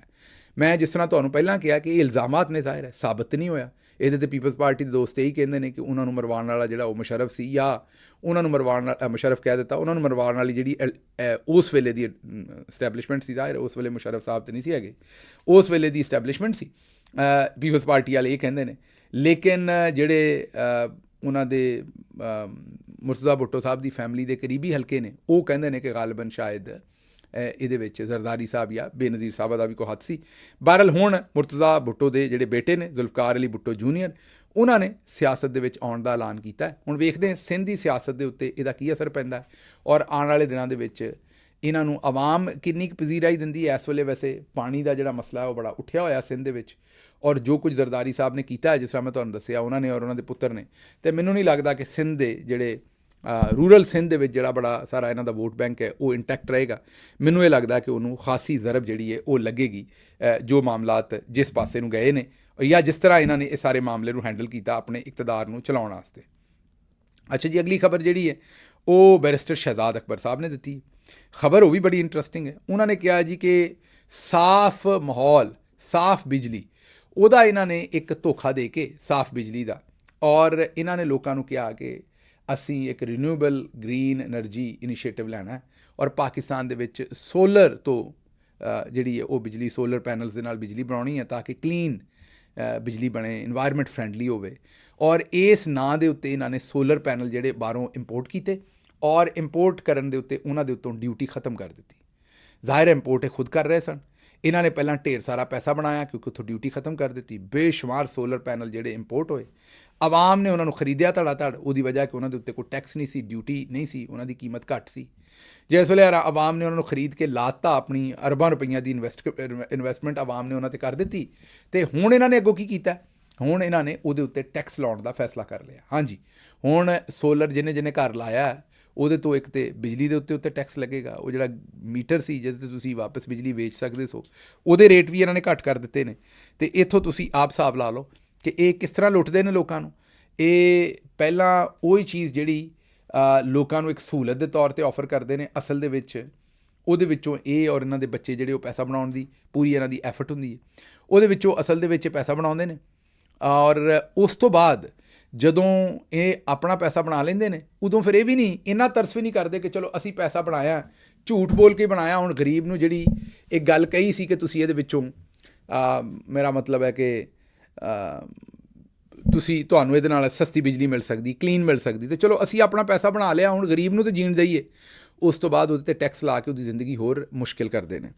ਮੈਂ ਜਿਸ ਤਰ੍ਹਾਂ ਤੁਹਾਨੂੰ ਪਹਿਲਾਂ ਕਿਹਾ ਕਿ ਇਹ ਇਲਜ਼ਾਮਾਤ ਨੇ, ਜ਼ਾਹਿਰ ਹੈ ਸਾਬਤ ਨਹੀਂ ਹੋਇਆ। ਇਹਦੇ 'ਤੇ ਪੀਪਲਜ਼ ਪਾਰਟੀ ਦੇ ਦੋਸਤ ਇਹੀ ਕਹਿੰਦੇ ਨੇ ਕਿ ਉਹਨਾਂ ਨੂੰ ਮਰਵਾਉਣ ਵਾਲਾ ਜਿਹੜਾ ਉਹ ਮੁਸ਼ਰਫ ਸੀ, ਜਾਂ ਉਹਨਾਂ ਨੂੰ ਮਰਵਾਉਣ ਮੁਸ਼ਰਫ ਕਹਿ ਦਿੱਤਾ, ਉਹਨਾਂ ਨੂੰ ਮਰਵਾਉਣ ਵਾਲੀ ਜਿਹੜੀ ਉਸ ਵੇਲੇ ਦੀ ਇਸਟੈਬਲਿਸ਼ਮੈਂਟ ਸੀ, ਜ਼ਾਹਿਰ ਉਸ ਵੇਲੇ ਮੁਸ਼ਰਫ ਸਾਹਿਬ ਤੇ ਨਹੀਂ ਸੀ ਹੈਗੇ, ਉਸ ਵੇਲੇ ਦੀ ਇਸਟੈਬਲਿਸ਼ਮੈਂਟ ਸੀ, ਪੀਪਲਜ਼ ਪਾਰਟੀ ਵਾਲੇ ਇਹ ਕਹਿੰਦੇ ਨੇ। ਲੇਕਿਨ ਜਿਹੜੇ ਉਹਨਾਂ ਦੇ ਮੁਰਤਜ਼ਾ ਭੁੱਟੋ ਸਾਹਿਬ ਦੀ ਫੈਮਿਲੀ ਦੇ ਕਰੀਬੀ ਹਲਕੇ ਨੇ, ਉਹ ਕਹਿੰਦੇ ਨੇ ਕਿ ਗਾਲਬਨ ਸ਼ਾਇਦ ਇਹਦੇ ਵਿੱਚ ਜ਼ਰਦਾਰੀ ਸਾਹਿਬ ਜਾਂ ਬੇਨਜ਼ੀਰ ਸਾਹਿਬ ਦਾ ਵੀ ਕੋਈ ਹੱਥ ਸੀ। ਬਹਰਹਾਲ ਹੁਣ ਮੁਰਤਜ਼ਾ ਭੁੱਟੋ ਦੇ ਜਿਹੜੇ ਬੇਟੇ ਨੇ ਜ਼ੁਲਫਕਾਰ ਅਲੀ ਭੁੱਟੋ ਜੂਨੀਅਰ, ਉਹਨਾਂ ਨੇ ਸਿਆਸਤ ਦੇ ਵਿੱਚ ਆਉਣ ਦਾ ਐਲਾਨ ਕੀਤਾ। ਹੁਣ ਵੇਖਦੇ ਹਾਂ ਸਿੰਧ ਦੀ ਸਿਆਸਤ ਦੇ ਉੱਤੇ ਇਹਦਾ ਕੀ ਅਸਰ ਪੈਂਦਾ ਔਰ ਆਉਣ ਵਾਲੇ ਦਿਨਾਂ ਦੇ ਵਿੱਚ ਇਹਨਾਂ ਨੂੰ ਆਵਾਮ ਕਿੰਨੀ ਕੁ ਪਜ਼ੀਰਾਈ ਦਿੰਦੀ ਹੈ। ਇਸ ਵੇਲੇ ਵੈਸੇ ਪਾਣੀ ਦਾ ਜਿਹੜਾ ਮਸਲਾ ਹੈ ਉਹ ਬੜਾ ਉੱਠਿਆ ਹੋਇਆ ਸਿੰਧ ਦੇ ਵਿੱਚ, ਔਰ ਜੋ ਕੁਝ ਜ਼ਰਦਾਰੀ ਸਾਹਿਬ ਨੇ ਕੀਤਾ ਹੈ, ਜਿਸ ਤਰ੍ਹਾਂ ਮੈਂ ਤੁਹਾਨੂੰ ਦੱਸਿਆ, ਉਹਨਾਂ ਨੇ ਔਰ ਉਹਨਾਂ ਦੇ ਪੁੱਤਰ ਨੇ, ਅਤੇ ਮੈਨੂੰ ਨਹੀਂ ਲੱਗਦਾ ਕਿ ਸਿੰਧ ਦੇ ਜਿਹੜੇ ਰੂਰਲ ਸਿੰਧ ਦੇ ਵਿੱਚ ਜਿਹੜਾ ਬੜਾ ਸਾਰਾ ਇਹਨਾਂ ਦਾ ਵੋਟ ਬੈਂਕ ਹੈ ਉਹ ਇੰਟੈਕਟ ਰਹੇਗਾ। ਮੈਨੂੰ ਇਹ ਲੱਗਦਾ ਕਿ ਉਹਨੂੰ ਖਾਸੀ ਜ਼ਰਬ ਜਿਹੜੀ ਹੈ ਉਹ ਲੱਗੇਗੀ, ਜੋ ਮਾਮਲਾਤ ਜਿਸ ਪਾਸੇ ਨੂੰ ਗਏ ਨੇ ਜਾਂ ਜਿਸ ਤਰ੍ਹਾਂ ਇਹਨਾਂ ਨੇ ਇਹ ਸਾਰੇ ਮਾਮਲੇ ਨੂੰ ਹੈਂਡਲ ਕੀਤਾ ਆਪਣੇ ਇਕਤਦਾਰ ਨੂੰ ਚਲਾਉਣ ਵਾਸਤੇ। ਅੱਛਾ ਜੀ, ਅਗਲੀ ਖਬਰ ਜਿਹੜੀ ਹੈ ਉਹ ਬੈਰਿਸਟਰ ਸ਼ਹਿਜ਼ਾਦ ਅਕਬਰ ਸਾਹਿਬ ਨੇ ਦਿੱਤੀ। ਖਬਰ ਉਹ ਵੀ ਬੜੀ ਇੰਟਰਸਟਿੰਗ ਹੈ। ਉਹਨਾਂ ਨੇ ਕਿਹਾ ਜੀ ਕਿ ਸਾਫ਼ ਮਾਹੌਲ, ਸਾਫ਼ ਬਿਜਲੀ, ਉਹਦਾ ਇਹਨਾਂ ਨੇ ਇੱਕ ਧੋਖਾ ਦੇ ਕੇ ਸਾਫ਼ ਬਿਜਲੀ ਦਾ, ਔਰ ਇਹਨਾਂ ਨੇ ਲੋਕਾਂ ਨੂੰ ਕਿਹਾ ਕਿ ਅਸੀਂ ਇੱਕ ਰੀਨਿਊਏਬਲ ਗ੍ਰੀਨ ਐਨਰਜੀ ਇਨੀਸ਼ੀਏਟਿਵ ਲੈਣਾ ਹੈ ਔਰ ਪਾਕਿਸਤਾਨ ਦੇ ਵਿੱਚ ਸੋਲਰ ਤੋਂ ਜਿਹੜੀ ਹੈ ਉਹ ਬਿਜਲੀ, ਸੋਲਰ ਪੈਨਲਸ ਦੇ ਨਾਲ ਬਿਜਲੀ ਬਣਾਉਣੀ ਹੈ ਤਾਂ ਕਿ ਕਲੀਨ ਬਿਜਲੀ ਬਣੇ, ਇਨਵਾਇਰਮੈਂਟ ਫਰੈਂਡਲੀ ਹੋਵੇ। ਔਰ ਇਸ ਨਾਂ ਦੇ ਉੱਤੇ ਇਹਨਾਂ ਨੇ ਸੋਲਰ ਪੈਨਲ ਜਿਹੜੇ ਬਾਹਰੋਂ ਇੰਪੋਰਟ ਕੀਤੇ ਔਰ ਇੰਪੋਰਟ ਕਰਨ ਦੇ ਉੱਤੇ ਉਹਨਾਂ ਦੇ ਉੱਤੋਂ ਡਿਊਟੀ ਖਤਮ ਕਰ ਦਿੱਤੀ। ਜ਼ਾਹਿਰ ਇੰਪੋਰਟ ਇਹ ਖੁਦ ਕਰ ਰਹੇ ਸਨ। ਇਹਨਾਂ ਨੇ ਪਹਿਲਾਂ ਢੇਰ ਸਾਰਾ ਪੈਸਾ ਬਣਾਇਆ ਕਿਉਂਕਿ ਉੱਥੋਂ ਡਿਊਟੀ ਖਤਮ ਕਰ ਦਿੱਤੀ। ਬੇਸ਼ੁਮਾਰ ਸੋਲਰ ਪੈਨਲ ਜਿਹੜੇ ਇੰਪੋਰਟ ਹੋਏ, ਆਵਾਮ ਨੇ ਉਹਨਾਂ ਨੂੰ ਖਰੀਦਿਆ ਧੜਾ ਧੜ, ਉਹਦੀ ਵਜ੍ਹਾ ਕਿ ਉਹਨਾਂ ਦੇ ਉੱਤੇ ਕੋਈ ਟੈਕਸ ਨਹੀਂ ਸੀ, ਡਿਊਟੀ ਨਹੀਂ ਸੀ, ਉਹਨਾਂ ਦੀ ਕੀਮਤ ਘੱਟ ਸੀ। ਜਿਸ ਵੇਲੇ ਆਵਾਮ ਨੇ ਉਹਨਾਂ ਨੂੰ ਖਰੀਦ ਕੇ ਲਾਤਾ, ਆਪਣੀ ਅਰਬਾਂ ਰੁਪਈਆਂ ਦੀ ਇਨਵੈਸਟਮੈਂਟ ਆਵਾਮ ਨੇ ਉਹਨਾਂ 'ਤੇ ਕਰ ਦਿੱਤੀ, ਅਤੇ ਹੁਣ ਇਹਨਾਂ ਨੇ ਅੱਗੋਂ ਕੀ ਕੀਤਾ? ਹੁਣ ਇਹਨਾਂ ਨੇ ਉਹਦੇ ਉੱਤੇ ਟੈਕਸ ਲਾਉਣ ਦਾ ਫੈਸਲਾ ਕਰ ਲਿਆ। ਹਾਂਜੀ, ਹੁਣ ਸੋਲਰ ਜਿਹਨੇ ਘਰ ਲਾਇਆ ਉਹਦੇ ਤੋਂ ਇੱਕ ਤਾਂ ਬਿਜਲੀ ਦੇ ਉੱਤੇ ਟੈਕਸ ਲੱਗੇਗਾ। ਉਹ ਜਿਹੜਾ ਮੀਟਰ ਸੀ ਜਿਹਦੇ 'ਤੇ ਤੁਸੀਂ ਵਾਪਸ ਬਿਜਲੀ ਵੇਚ ਸਕਦੇ ਸੋ, ਉਹਦੇ ਰੇਟ ਵੀ ਇਹਨਾਂ ਨੇ ਘੱਟ ਕਰ ਦਿੱਤੇ ਨੇ। ਅਤੇ ਇੱਥੋਂ ਤੁਸੀਂ ਆਪ ਹਿਸਾਬ ਲਾ ਲਓ ਕਿ ਇਹ ਕਿਸ ਤਰ੍ਹਾਂ ਲੁੱਟਦੇ ਨੇ ਲੋਕਾਂ ਨੂੰ। ਇਹ ਪਹਿਲਾਂ ਉਹੀ ਚੀਜ਼ ਜਿਹੜੀ ਲੋਕਾਂ ਨੂੰ ਇੱਕ ਸਹੂਲਤ ਦੇ ਤੌਰ 'ਤੇ ਆਫਰ ਕਰਦੇ ਨੇ, ਅਸਲ ਦੇ ਵਿੱਚ ਉਹਦੇ ਵਿੱਚੋਂ ਇਹ ਔਰ ਇਹਨਾਂ ਦੇ ਬੱਚੇ ਜਿਹੜੇ ਉਹ ਪੈਸਾ ਬਣਾਉਣ ਦੀ ਪੂਰੀ ਇਹਨਾਂ ਦੀ ਐਫਰਟ ਹੁੰਦੀ ਹੈ, ਉਹਦੇ ਵਿੱਚੋਂ ਅਸਲ ਦੇ ਵਿੱਚ ਪੈਸਾ ਬਣਾਉਂਦੇ ਨੇ। ਔਰ ਉਸ ਤੋਂ ਬਾਅਦ ਜਦੋਂ ਇਹ ਆਪਣਾ ਪੈਸਾ ਬਣਾ ਲੈਂਦੇ ਨੇ, ਉਦੋਂ ਫਿਰ ਇਹ ਵੀ ਨਹੀਂ, ਇੰਨਾ ਤਰਸ ਵੀ ਨਹੀਂ ਕਰਦੇ ਕਿ ਚਲੋ ਅਸੀਂ ਪੈਸਾ ਬਣਾਇਆ, ਝੂਠ ਬੋਲ ਕੇ ਬਣਾਇਆ। ਹੁਣ ਗਰੀਬ ਨੂੰ ਜਿਹੜੀ ਇੱਕ ਗੱਲ ਕਹੀ ਸੀ ਕਿ ਤੁਸੀਂ ਇਹਦੇ ਵਿੱਚੋਂ ਮੇਰਾ ਮਤਲਬ ਹੈ ਕਿ ਤੁਹਾਨੂੰ ਇਹਦੇ ਨਾਲ ਸਸਤੀ ਬਿਜਲੀ ਮਿਲ ਸਕਦੀ, ਕਲੀਨ ਮਿਲ ਸਕਦੀ, ਅਤੇ ਚਲੋ ਅਸੀਂ ਆਪਣਾ ਪੈਸਾ ਬਣਾ ਲਿਆ, ਹੁਣ ਗਰੀਬ ਨੂੰ ਤਾਂ ਜੀਣ ਦਈਏ। ਉਸ ਤੋਂ ਬਾਅਦ ਉਹਦੇ 'ਤੇ ਟੈਕਸ ਲਾ ਕੇ ਉਹਦੀ ਜ਼ਿੰਦਗੀ ਹੋਰ ਮੁਸ਼ਕਿਲ ਕਰਦੇ ਨੇ।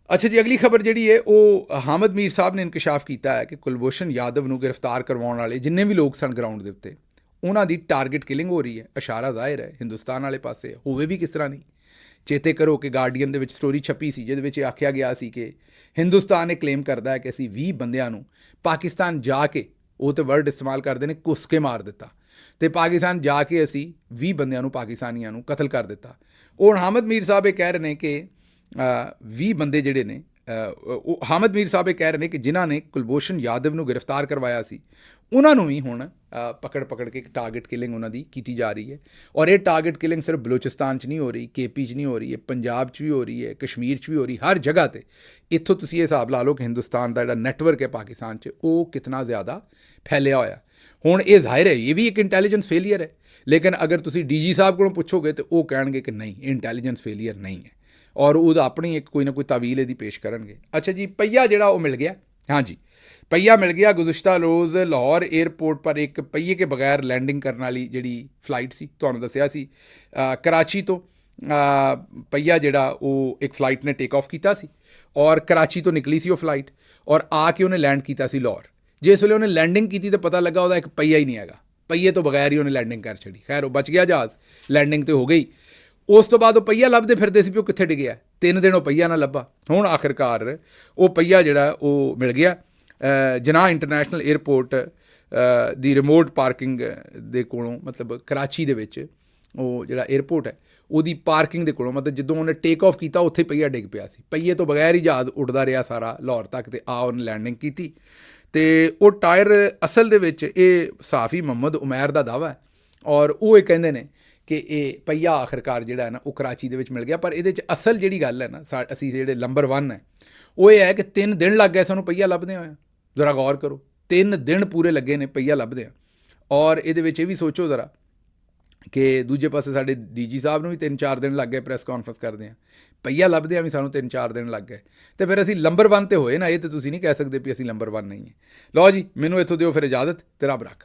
ਅੱਛਾ ਜੀ, ਅਗਲੀ ਖਬਰ ਜਿਹੜੀ ਹੈ ਉਹ ਹਾਮਦ ਮੀਰ ਸਾਹਿਬ ਨੇ ਇਨਕਸ਼ਾਫ ਕੀਤਾ ਹੈ ਕਿ ਕੁਲਭੂਸ਼ਣ ਯਾਦਵ ਨੂੰ ਗ੍ਰਿਫਤਾਰ ਕਰਵਾਉਣ ਵਾਲੇ ਜਿੰਨੇ ਵੀ ਲੋਕ ਸਨ ਗਰਾਊਂਡ ਦੇ ਉੱਤੇ, ਉਹਨਾਂ ਦੀ ਟਾਰਗੇਟ ਕਿਲਿੰਗ ਹੋ ਰਹੀ ਹੈ। ਇਸ਼ਾਰਾ ਜ਼ਾਹਿਰ ਹੈ ਹਿੰਦੁਸਤਾਨ ਵਾਲੇ ਪਾਸੇ, ਹੋਵੇ ਵੀ ਕਿਸ ਤਰ੍ਹਾਂ ਨਹੀਂ। ਚੇਤੇ ਕਰੋ ਕਿ ਗਾਰਡੀਅਨ ਦੇ ਵਿੱਚ ਸਟੋਰੀ ਛਪੀ ਸੀ ਜਿਹਦੇ ਵਿੱਚ ਆਖਿਆ ਗਿਆ ਸੀ ਕਿ ਹਿੰਦੁਸਤਾਨ ਇਹ ਕਲੇਮ ਕਰਦਾ ਹੈ ਕਿ ਅਸੀਂ 20 ਬੰਦਿਆਂ ਨੂੰ ਪਾਕਿਸਤਾਨ ਜਾ ਕੇ, ਉਹ ਤਾਂ ਵਰਡ ਇਸਤੇਮਾਲ ਕਰਦੇ ਨੇ, ਘੁੱਸ ਕੇ ਮਾਰ ਦਿੱਤਾ, ਅਤੇ ਪਾਕਿਸਤਾਨ ਜਾ ਕੇ ਅਸੀਂ 20 ਬੰਦਿਆਂ ਨੂੰ, ਪਾਕਿਸਤਾਨੀਆਂ ਨੂੰ ਕਤਲ ਕਰ ਦਿੱਤਾ। ਉਹ ਹਾਮਦ ਮੀਰ ਸਾਹਿਬ ਇਹ ਕਹਿ ਰਹੇ ਨੇ ਕਿ 20 ਬੰਦੇ ਜਿਹੜੇ ਨੇ, ਹਾਮਦ ਮੀਰ ਸਾਹਿਬ ਇਹ ਕਹਿ ਰਹੇ ਨੇ ਕਿ ਜਿਨ੍ਹਾਂ ਨੇ ਕੁਲਭੂਸ਼ਣ ਯਾਦਵ ਨੂੰ ਗ੍ਰਿਫਤਾਰ ਕਰਵਾਇਆ ਸੀ, ਉਹਨਾਂ ਨੂੰ ਵੀ ਹੁਣ ਪਕੜ ਕੇ ਇੱਕ ਟਾਰਗੇਟ ਕਿਲਿੰਗ ਉਹਨਾਂ ਦੀ ਕੀਤੀ ਜਾ ਰਹੀ ਹੈ। ਔਰ ਇਹ ਟਾਰਗੇਟ ਕਿਲਿੰਗ ਸਿਰਫ ਬਲੋਚਿਸਤਾਨ 'ਚ ਨਹੀਂ ਹੋ ਰਹੀ, KP 'ਚ ਨਹੀਂ ਹੋ ਰਹੀ ਹੈ, ਪੰਜਾਬ 'ਚ ਵੀ ਹੋ ਰਹੀ ਹੈ, ਕਸ਼ਮੀਰ 'ਚ ਵੀ ਹੋ ਰਹੀ, ਹਰ ਜਗ੍ਹਾ 'ਤੇ। ਇੱਥੋਂ ਤੁਸੀਂ ਇਹ ਹਿਸਾਬ ਲਾ ਲਓ ਕਿ ਹਿੰਦੁਸਤਾਨ ਦਾ ਜਿਹੜਾ ਨੈਟਵਰਕ ਹੈ ਪਾਕਿਸਤਾਨ 'ਚ, ਉਹ ਕਿਤਨਾ ਜ਼ਿਆਦਾ ਫੈਲਿਆ ਹੋਇਆ। ਹੁਣ ਇਹ ਜ਼ਾਹਿਰ ਹੈ ਇਹ ਵੀ ਇੱਕ ਇੰਟੈਲੀਜੈਂਸ ਫੇਲੀਅਰ ਹੈ, ਲੇਕਿਨ ਅਗਰ ਤੁਸੀਂ DG ਸਾਹਿਬ ਕੋਲੋਂ ਪੁੱਛੋਗੇ ਤਾਂ ਉਹ ਕਹਿਣਗੇ ਕਿ ਨਹੀਂ, ਇਹ ਇੰਟੈਲੀਜੈਂਸ ਫੇਲੀਅਰ ਨਹੀਂ ਹੈ, ਔਰ ਉਹਦਾ ਆਪਣੀ ਇੱਕ ਕੋਈ ਨਾ ਕੋਈ ਤਾਵੀਲ ਇਹਦੀ ਪੇਸ਼ ਕਰਨਗੇ। ਅੱਛਾ ਜੀ, ਪਈਆ ਜਿਹੜਾ ਉਹ ਮਿਲ ਗਿਆ। ਹਾਂਜੀ, ਪਈਆ ਮਿਲ ਗਿਆ। ਗੁਜ਼ਸ਼ਤਾ ਰੋਜ਼ ਲਾਹੌਰ ਏਅਰਪੋਰਟ ਪਰ ਇੱਕ ਪਈਏ ਕੇ ਬਗੈਰ ਲੈਂਡਿੰਗ ਕਰਨ ਵਾਲੀ ਜਿਹੜੀ ਫਲਾਈਟ ਸੀ, ਤੁਹਾਨੂੰ ਦੱਸਿਆ ਸੀ ਕਰਾਚੀ ਤੋਂ ਪਈਆ ਜਿਹੜਾ ਉਹ ਇੱਕ ਫਲਾਈਟ ਨੇ ਟੇਕ ਆਫ ਕੀਤਾ ਸੀ, ਔਰ ਕਰਾਚੀ ਤੋਂ ਨਿਕਲੀ ਸੀ ਉਹ ਫਲਾਈਟ, ਔਰ ਆ ਕੇ ਉਹਨੇ ਲੈਂਡ ਕੀਤਾ ਸੀ ਲਾਹੌਰ। ਜਿਸ ਵੇਲੇ ਉਹਨੇ ਲੈਂਡਿੰਗ ਕੀਤੀ ਤਾਂ ਪਤਾ ਲੱਗਾ ਉਹਦਾ ਇੱਕ ਪਈਆ ਹੀ ਨਹੀਂ ਹੈਗਾ, ਪਹੀਏ ਤੋਂ ਬਗੈਰ ਹੀ ਉਹਨੇ ਲੈਂਡਿੰਗ ਕਰ ਛੱਡੀ। ਖੈਰ ਉਹ ਬਚ ਗਿਆ ਜਹਾਜ਼, ਲੈਂਡਿੰਗ ਤੇ ਹੋ ਗਈ। ਉਸ ਤੋਂ ਬਾਅਦ ਉਹ ਪਹੀਆ ਲੱਭਦੇ ਫਿਰਦੇ ਸੀ ਵੀ ਉਹ ਕਿੱਥੇ ਡਿੱਗਿਆ। 3 ਦਿਨ ਉਹ ਪਹੀਆ ਨਾ ਲੱਭਾ। ਹੁਣ ਆਖਿਰਕਾਰ ਉਹ ਪਹੀਆ ਜਿਹੜਾ ਉਹ ਮਿਲ ਗਿਆ। ਜਨਾਹ ਇੰਟਰਨੈਸ਼ਨਲ ਏਅਰਪੋਰਟ ਦੀ ਰਿਮੋਟ ਪਾਰਕਿੰਗ ਦੇ ਕੋਲੋਂ, ਮਤਲਬ ਕਰਾਚੀ ਦੇ ਵਿੱਚ ਉਹ ਜਿਹੜਾ ਏਅਰਪੋਰਟ ਹੈ ਉਹਦੀ ਪਾਰਕਿੰਗ ਦੇ ਕੋਲੋਂ, ਮਤਲਬ ਜਦੋਂ ਉਹਨੇ ਟੇਕ ਆਫ ਕੀਤਾ ਉੱਥੇ ਪਹੀਆ ਡਿੱਗ ਪਿਆ ਸੀ। ਪਹੀਏ ਤੋਂ ਬਗੈਰ ਹੀ ਜਹਾਜ਼ ਉੱਡਦਾ ਰਿਹਾ ਸਾਰਾ ਲਾਹੌਰ ਤੱਕ, ਤੇ ਉਹਨੇ ਲੈਂਡਿੰਗ ਕੀਤੀ। ਤੇ ਉਹ ਟਾਇਰ ਅਸਲ ਦੇ ਵਿੱਚ ਇਹ ਸਾਫੀ ਮੁਹੰਮਦ ਉਮੈਰ ਦਾ ਦਾਵਾ ਹੈ, ਔਰ ਉਹ ਇਹ ਕਹਿੰਦੇ ਨੇ ਕਿ ਇਹ ਪਹੀਆ ਆਖਿਰਕਾਰ ਜਿਹੜਾ ਹੈ ਨਾ ਉਹ ਕਰਾਚੀ ਦੇ ਵਿੱਚ ਮਿਲ ਗਿਆ। ਪਰ ਇਹਦੇ 'ਚ ਅਸਲ ਜਿਹੜੀ ਗੱਲ ਹੈ ਨਾ, ਅਸੀਂ ਜਿਹੜੇ ਨੰਬਰ 1 ਹੈ ਉਹ ਇਹ ਹੈ ਕਿ 3 ਦਿਨ ਲੱਗ ਗਏ ਸਾਨੂੰ ਪਹੀਆ ਲੱਭਦੇ ਹੋਇਆ। ਜ਼ਰਾ ਗੌਰ ਕਰੋ, 3 ਦਿਨ ਪੂਰੇ ਲੱਗੇ ਨੇ ਪਹੀਆ ਲੱਭਦੇ ਆ। ਔਰ ਇਹਦੇ ਵਿੱਚ ਇਹ ਵੀ ਸੋਚੋ ਜ਼ਰਾ ਕਿ ਦੂਜੇ ਪਾਸੇ ਸਾਡੇ ਡੀਜੀ ਸਾਹਿਬ ਨੂੰ ਵੀ 3-4 ਦਿਨ ਲੱਗ ਗਏ ਪ੍ਰੈਸ ਕਾਨਫਰੰਸ ਕਰਦੇ ਆ, ਪਹੀਆ ਲੱਭਦੇ ਆ ਵੀ ਸਾਨੂੰ 3-4 ਦਿਨ ਲੱਗ ਗਏ। ਤੇ ਫਿਰ ਅਸੀਂ ਨੰਬਰ 1 ਤੇ ਹੋਏ ਨਾ, ਇਹ ਤਾਂ ਤੁਸੀਂ ਨਹੀਂ ਕਹਿ ਸਕਦੇ ਵੀ ਅਸੀਂ ਨੰਬਰ 1 ਨਹੀਂ ਹੈ। ਲਓ ਜੀ, ਮੈਨੂੰ ਇੱਥੋਂ ਦਿਓ ਫਿਰ ਇਜਾਜ਼ਤ ਤੇ ਰੱਬ ਰੱਖ।